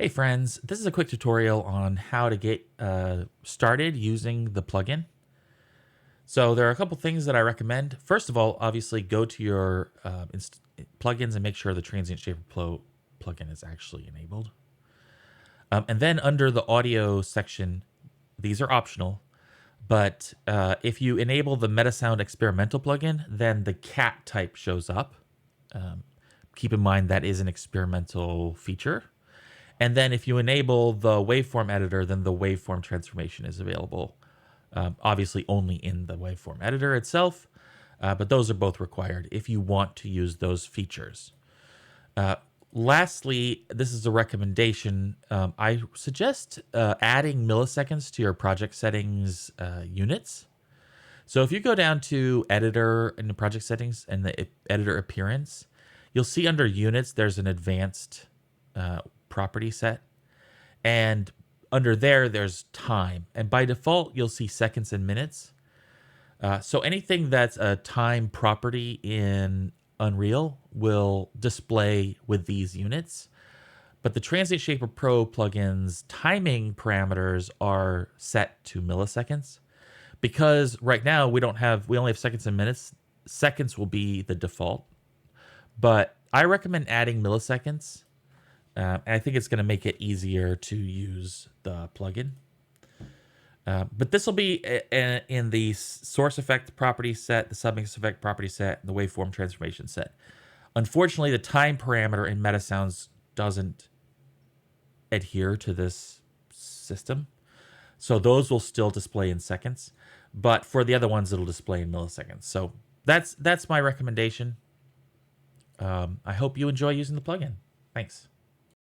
Hey friends, this is a quick tutorial on how to get started using the plugin. So there are a couple things that I recommend. First of all, obviously go to your plugins and make sure the Transient Shaper Pro plugin is actually enabled. And then under the audio section, these are optional, but if you enable the Metasound Experimental plugin, then the cat type shows up. Keep in mind that is an experimental feature. And then if you enable the waveform editor, then the waveform transformation is available. Obviously only in the waveform editor itself, but those are both required if you want to use those features. Lastly, this is a recommendation. I suggest adding milliseconds to your project settings units. So if you go down to editor in the project settings and the editor appearance, you'll see under units, there's an advanced property set, and under there's time, and by default you'll see seconds and minutes. So anything that's a time property in Unreal will display with these units, but the Transient Shaper Pro plugin's timing parameters are set to milliseconds because right now we only have seconds and minutes. Seconds will be the default, but I recommend adding milliseconds. And I think it's going to make it easier to use the plugin. But this will be in the source effect property set, the submix effect property set, and the waveform transformation set. Unfortunately, the time parameter in Metasounds doesn't adhere to this system. So those will still display in seconds. But for the other ones, it'll display in milliseconds. So that's my recommendation. I hope you enjoy using the plugin. Thanks.